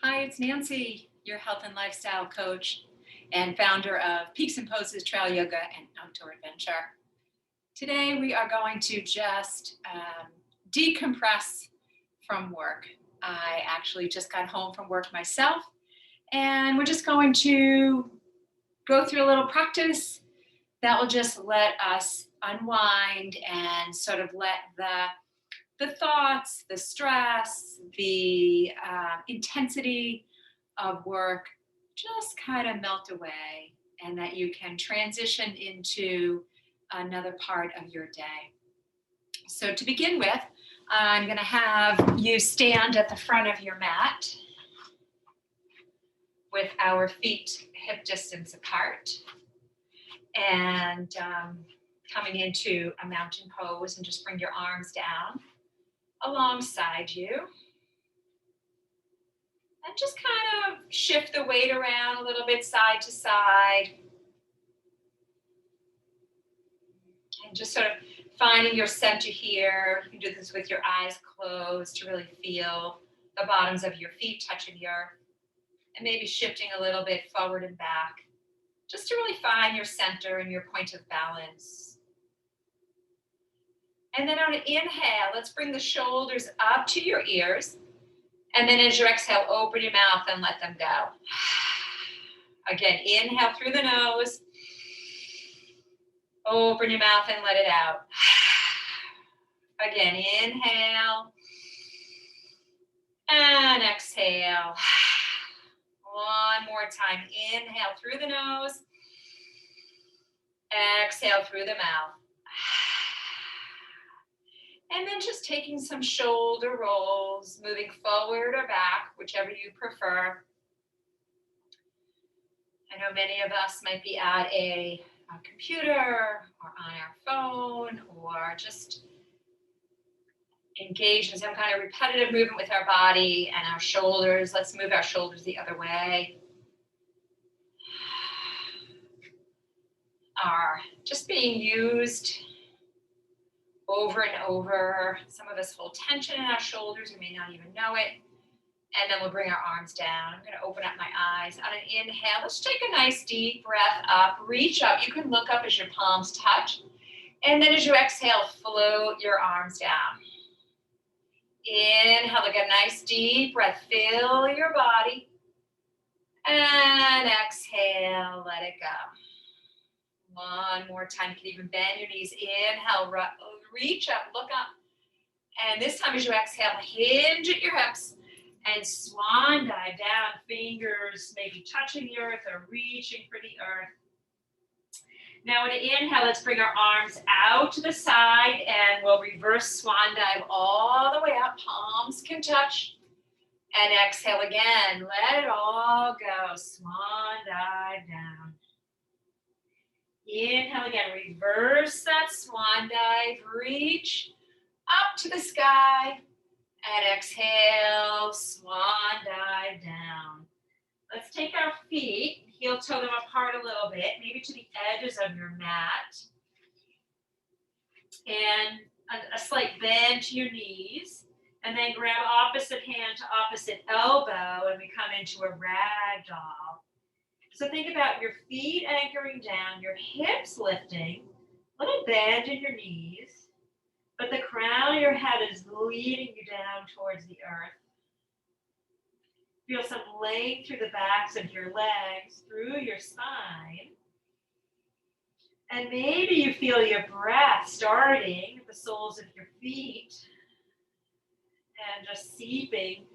Hi, it's Nancy, your health and lifestyle coach and founder of Peaks and Poses Trail Yoga and Outdoor Adventure. Today, we are going to just decompress from work. I actually just got home from work myself, and we're just going to go through a little practice that will just let us unwind and sort of let the thoughts, the stress, the intensity of work just kind of melt away, and that you can transition into another part of your day. So to begin with, I'm going to have you stand at the front of your mat with our feet hip distance apart and coming into a mountain pose, and just bring your arms down alongside you. And just kind of shift the weight around a little bit side to side. And just sort of finding your center here. You can do this with your eyes closed to really feel the bottoms of your feet touching the earth. And maybe shifting a little bit forward and back, just to really find your center and your point of balance. And then on an inhale, let's bring the shoulders up to your ears. And then as you exhale, open your mouth and let them go. Again, inhale through the nose. Open your mouth and let it out. Again, inhale. And exhale. One more time. Inhale through the nose. Exhale through the mouth. And then just taking some shoulder rolls, moving forward or back, whichever you prefer. I know many of us might be at a computer or on our phone, or just engaged in some kind of repetitive movement with our body and our shoulders. Let's move our shoulders the other way. Are just being used over and over. Some of us hold tension in our shoulders. We may not even know it. And then we'll bring our arms down. I'm going to open up my eyes. On an inhale, let's take a nice deep breath up. Reach up. You can look up as your palms touch. And then as you exhale, float your arms down. Inhale, take a nice deep breath. Fill your body. And exhale, let it go. One more time. You can even bend your knees. Inhale, reach up, look up. And this time as you exhale, hinge at your hips and swan dive down. Fingers maybe touching the earth or reaching for the earth. Now on an inhale, let's bring our arms out to the side, and we'll reverse swan dive all the way up. Palms can touch. And exhale again. Let it all go. Swan dive down. Inhale again, reverse that swan dive, reach up to the sky, and exhale, swan dive down. Let's take our feet, heel toe them apart a little bit, maybe to the edges of your mat, and a slight bend to your knees, and then grab opposite hand to opposite elbow, and we come into a rag doll. So think about your feet anchoring down, your hips lifting, little bend in your knees, but the crown of your head is leading you down towards the earth. Feel some length through the backs of your legs, through your spine. And maybe you feel your breath starting at the soles of your feet and just seeping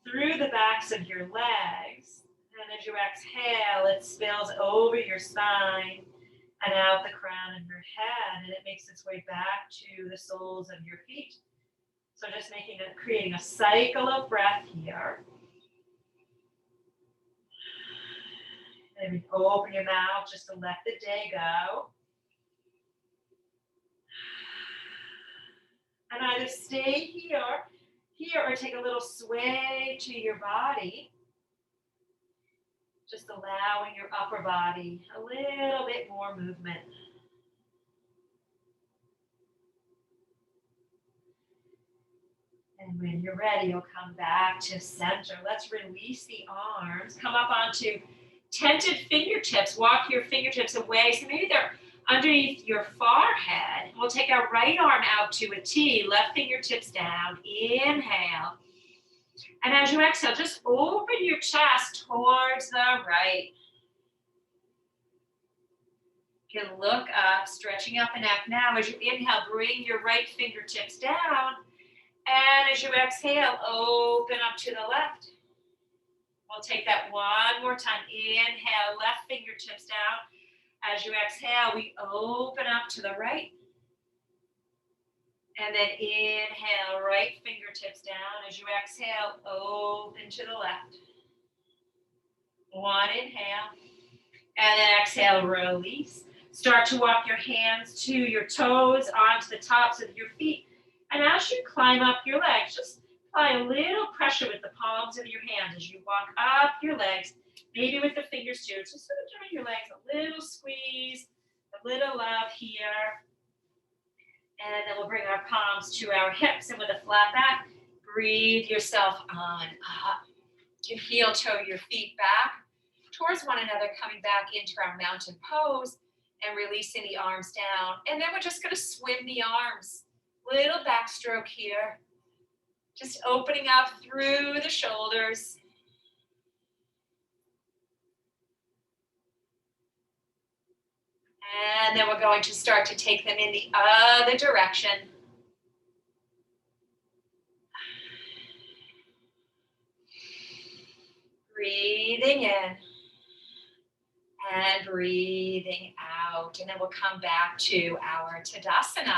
through the backs of your legs. And as you exhale, it spills over your spine and out the crown of your head, and it makes its way back to the soles of your feet. So just creating a cycle of breath here. And open your mouth just to let the day go. And either stay here, or take a little sway to your body. Just allowing your upper body a little bit more movement. And when you're ready, you'll come back to center. Let's release the arms. Come up onto tented fingertips. Walk your fingertips away. So maybe they're underneath your forehead. We'll take our right arm out to a T. Left fingertips down. Inhale. And as you exhale, just open your chest towards the right. You can look up, stretching out the neck. Now, as you inhale, bring your right fingertips down. And as you exhale, open up to the left. We'll take that one more time. Inhale, left fingertips down. As you exhale, we open up to the right. And then inhale, right fingertips down. As you exhale, open to the left. One inhale. And then exhale, release. Start to walk your hands to your toes, onto the tops of your feet. And as you climb up your legs, just apply a little pressure with the palms of your hands as you walk up your legs, maybe with the fingers too. Just sort of turn your legs, a little squeeze, a little love here. And then we'll bring our palms to our hips. And with a flat back, breathe yourself on up. You heel toe your feet back towards one another, coming back into our mountain pose and releasing the arms down. And then we're just going to swim the arms. Little backstroke here. Just opening up through the shoulders. And then we're going to start to take them in the other direction. Breathing in and breathing out. And then we'll come back to our Tadasana.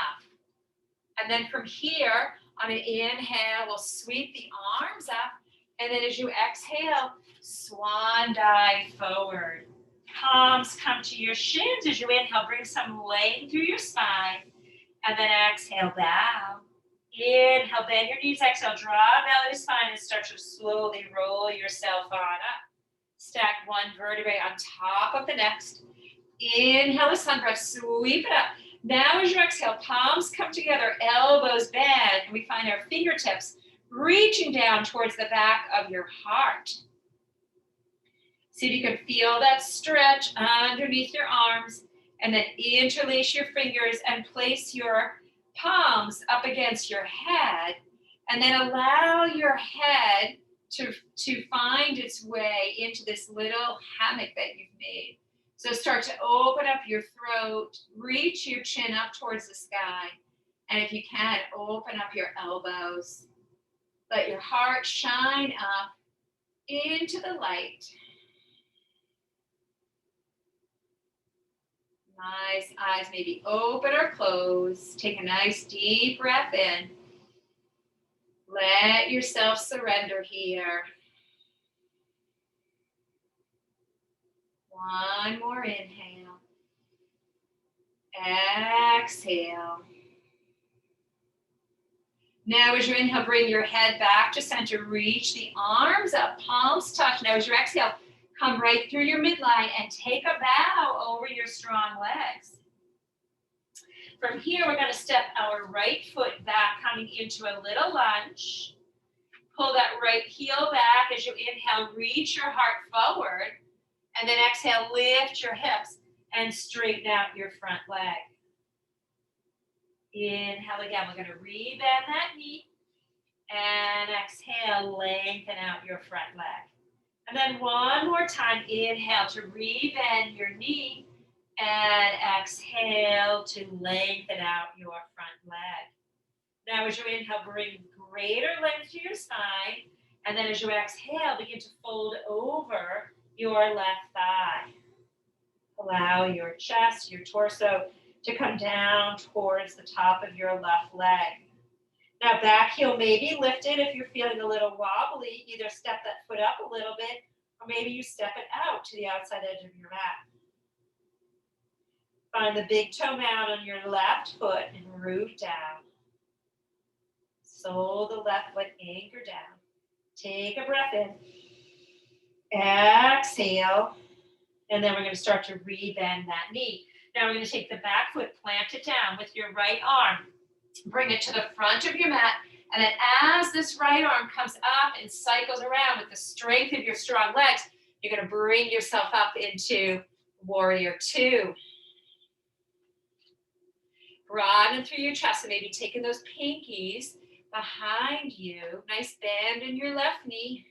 And then from here, on an inhale, we'll sweep the arms up. And then as you exhale, swan dive forward. Palms come to your shins. As you inhale, bring some length through your spine. And then exhale, bow. Inhale, bend your knees. Exhale, draw belly to spine and start to slowly roll yourself on up. Stack one vertebrae on top of the next. Inhale, a sun breath, sweep it up. Now as you exhale, palms come together, elbows bend, and we find our fingertips reaching down towards the back of your heart. See if you can feel that stretch underneath your arms, and then interlace your fingers and place your palms up against your head, and then allow your head to find its way into this little hammock that you've made. So start to open up your throat, reach your chin up towards the sky, and if you can, open up your elbows. Let your heart shine up into the light. Nice. Eyes maybe open or close. Take a nice deep breath in. Let yourself surrender here. One more inhale. Exhale. Now as you inhale, bring your head back to center. Reach the arms up, palms touch. Now as you exhale, come right through your midline and take a bow over your strong legs. From here, we're going to step our right foot back, coming into a little lunge. Pull that right heel back. As you inhale, reach your heart forward. And then exhale, lift your hips and straighten out your front leg. Inhale again. We're going to rebend that knee. And exhale, lengthen out your front leg. And then one more time, inhale to rebend your knee. And exhale to lengthen out your front leg. Now as you inhale, bring greater length to your spine. And then as you exhale, begin to fold over your left thigh. Allow your chest, your torso to come down towards the top of your left leg. Now back heel may be lifted if you're feeling a little wobbly. Either step that foot up a little bit, or maybe you step it out to the outside edge of your mat. Find the big toe mound on your left foot and root down. Sole the left foot, anchor down. Take a breath in. Exhale. And then we're going to start to rebend that knee. Now we're going to take the back foot, plant it down with your right arm. Bring it to the front of your mat And then as this right arm comes up and cycles around with the strength of your strong legs, you're going to bring yourself up into warrior two. Broaden through your chest, so maybe taking those pinkies behind you. Nice bend in your left knee.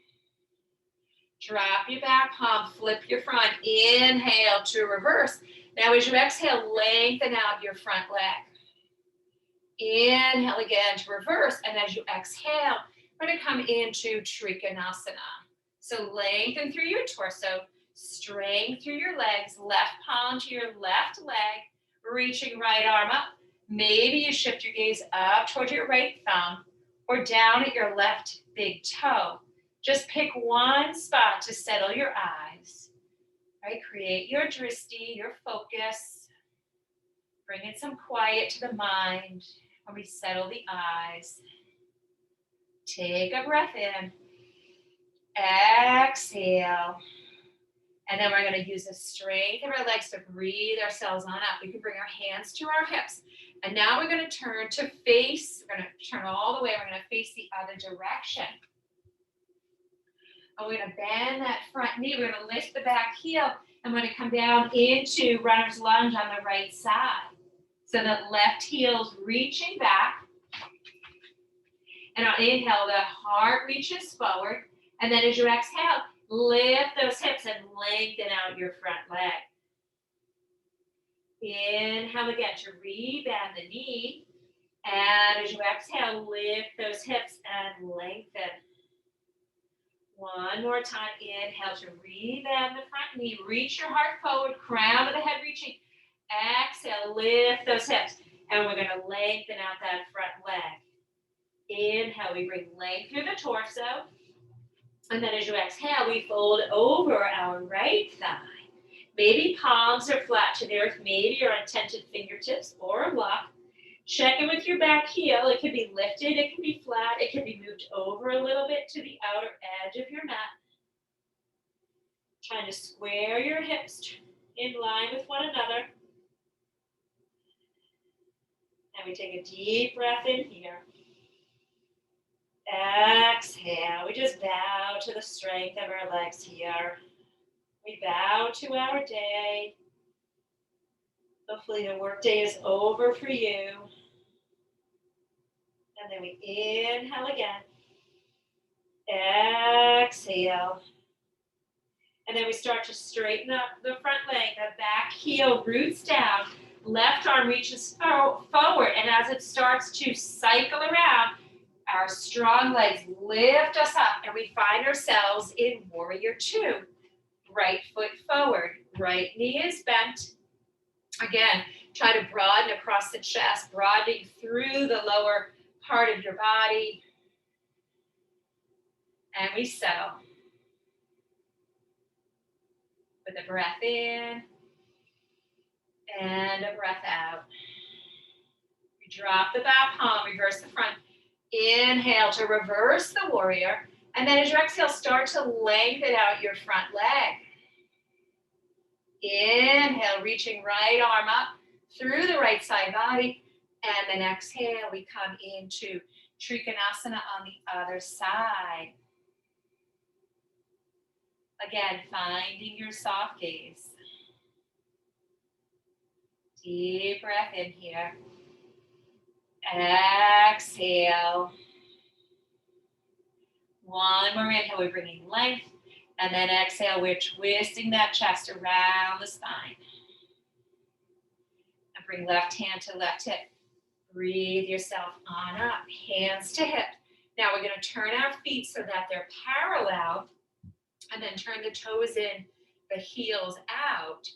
Drop your back palm, flip your front. Inhale to reverse. Now as you exhale, lengthen out your front leg. Inhale again to reverse, and as you exhale, we're going to come into Triconasana. So lengthen through your torso, strength through your legs, left palm to your left leg, reaching right arm up. Maybe you shift your gaze up toward your right thumb or down at your left big toe. Just pick one spot to settle your eyes. Right? Create your drishti, your focus. Bring in some quiet to the mind when we settle the eyes. Take a breath in. Exhale. And then we're going to use the strength of our legs to breathe ourselves on up. We can bring our hands to our hips. And now we're going to turn to face. We're going to turn all the way. We're going to face the other direction. And we're going to bend that front knee. We're going to lift the back heel. And we're going to come down into runner's lunge on the right side. So that left heel's reaching back. And on inhale, the heart reaches forward. And then as you exhale, lift those hips and lengthen out your front leg. Inhale again to rebend the knee. And as you exhale, lift those hips and lengthen. One more time. Inhale to rebend the front knee. Reach your heart forward, crown of the head reaching. Exhale, lift those hips. And we're going to lengthen out that front leg. Inhale, we bring length through the torso. And then as you exhale, we fold over our right thigh. Maybe palms are flat to the earth. Maybe you're on tented fingertips or a block. Check in with your back heel. It can be lifted. It can be flat. It can be moved over a little bit to the outer edge of your mat. Trying to square your hips in line with one another. And we take a deep breath in here. Exhale. We just bow to the strength of our legs here. We bow to our day. Hopefully the workday is over for you. And then we inhale again. Exhale. And then we start to straighten up the front leg. The back heel roots down. Left arm reaches forward. And as it starts to cycle around, our strong legs lift us up. And we find ourselves in warrior two. Right foot forward. Right knee is bent. Again, try to broaden across the chest, broadening through the lower part of your body. And we settle. With a breath in and a breath out. We drop the back palm, reverse the front. Inhale to reverse the warrior. And then as you exhale, start to lengthen out your front leg. Inhale, reaching right arm up through the right side body. And then exhale, we come into Triconasana on the other side. Again, finding your soft gaze. Deep breath in here. Exhale. One more inhale, we're bringing length. And then exhale, we're twisting that chest around the spine. And bring left hand to left hip. Breathe yourself on up, hands to hip. Now we're going to turn our feet so that they're parallel. And then turn the toes in, the heels out.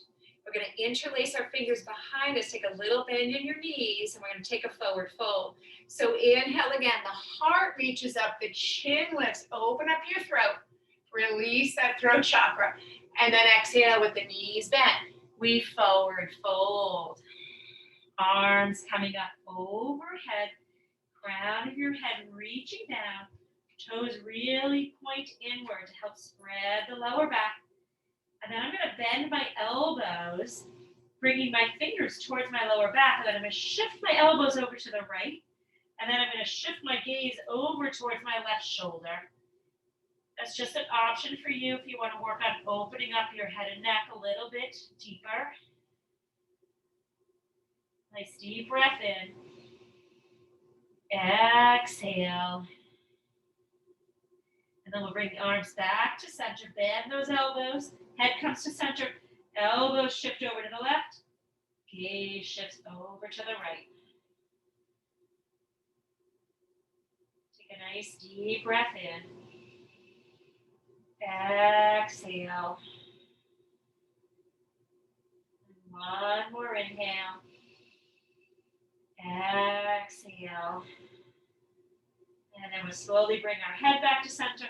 We're going to interlace our fingers behind us. Take a little bend in your knees, and we're going to take a forward fold. So inhale again. The heart reaches up. The chin lifts. Open up your throat. Release that throat chakra. And then exhale with the knees bent. We forward fold. Arms coming up overhead. Crown of your head reaching down. Toes really point inward to help spread the lower back. And then I'm going to bend my elbows, bringing my fingers towards my lower back. And then I'm going to shift my elbows over to the right. And then I'm going to shift my gaze over towards my left shoulder. That's just an option for you if you want to work on opening up your head and neck a little bit deeper. Nice deep breath in. Exhale. And then we'll bring the arms back to center. Bend those elbows. Head comes to center. Elbows shift over to the left. Gaze shifts over to the right. Take a nice deep breath in. Exhale. One more inhale. Exhale. And then we'll slowly bring our head back to center,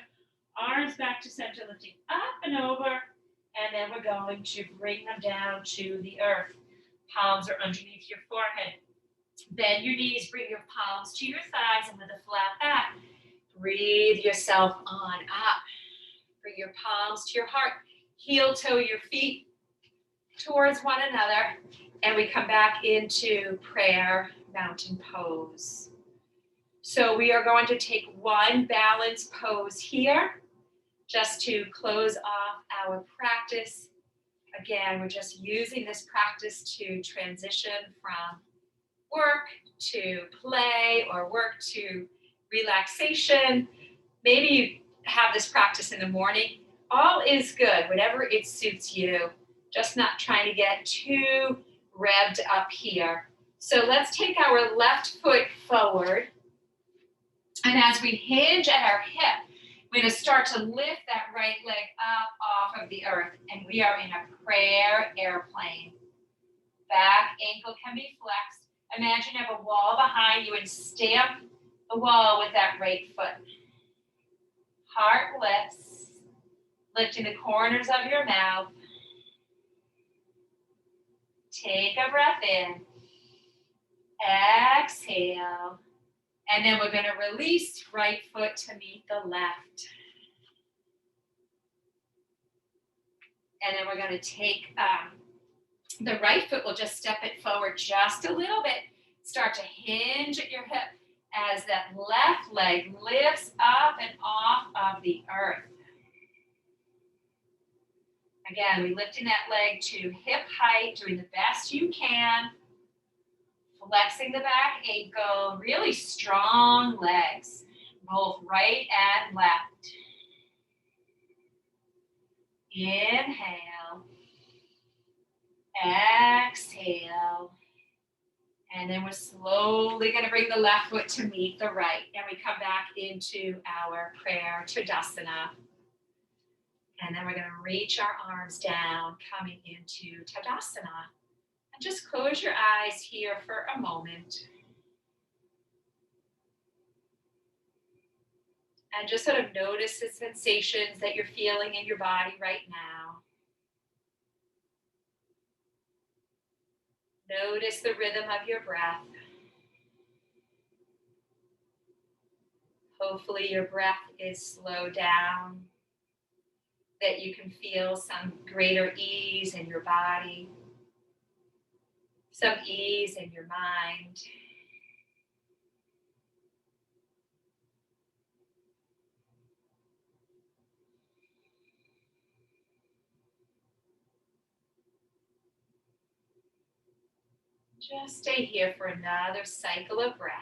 arms back to center, lifting up and over. And then we're going to bring them down to the earth. Palms are underneath your forehead. Bend your knees, bring your palms to your thighs, and with a flat back, breathe yourself on up. Bring your palms to your heart. Heel toe your feet towards one another. And we come back into prayer mountain pose. So we are going to take one balance pose here just to close off our practice. Again, we're just using this practice to transition from work to play or work to relaxation. Maybe you have this practice in the morning. All is good, whatever it suits you. Just not trying to get too revved up here. So let's take our left foot forward. And as we hinge at our hip, we're going to start to lift that right leg up off of the earth. And we are in a prayer airplane. Back ankle can be flexed. Imagine you have a wall behind you and stamp the wall with that right foot. Heart lifts, lifting the corners of your mouth. Take a breath in. Exhale. And then we're going to release right foot to meet the left. And then we're going to take the right foot, we'll just step it forward just a little bit. Start to hinge at your hip as that left leg lifts up and off of the earth. Again, we're lifting that leg to hip height, doing the best you can. Flexing the back ankle, really strong legs, both right and left. Inhale. Exhale. And then we're slowly going to bring the left foot to meet the right. And we come back into our prayer Tadasana. And then we're going to reach our arms down, coming into Tadasana. And just close your eyes here for a moment. And just sort of notice the sensations that you're feeling in your body right now. Notice the rhythm of your breath. Hopefully your breath is slowed down, that you can feel some greater ease in your body, some ease in your mind. Just stay here for another cycle of breath.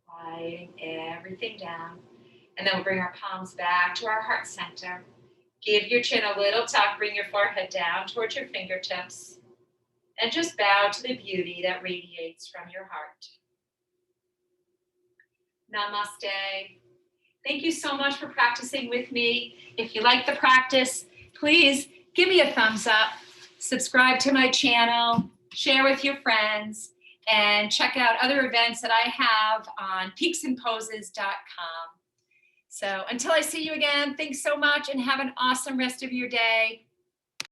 Quieting everything down. And then we'll bring our palms back to our heart center. Give your chin a little tuck, bring your forehead down towards your fingertips. And just bow to the beauty that radiates from your heart. Namaste. Thank you so much for practicing with me. If you like the practice, please give me a thumbs up, subscribe to my channel, share with your friends, and check out other events that I have on peaksandposes.com. So until I see you again, thanks so much and have an awesome rest of your day.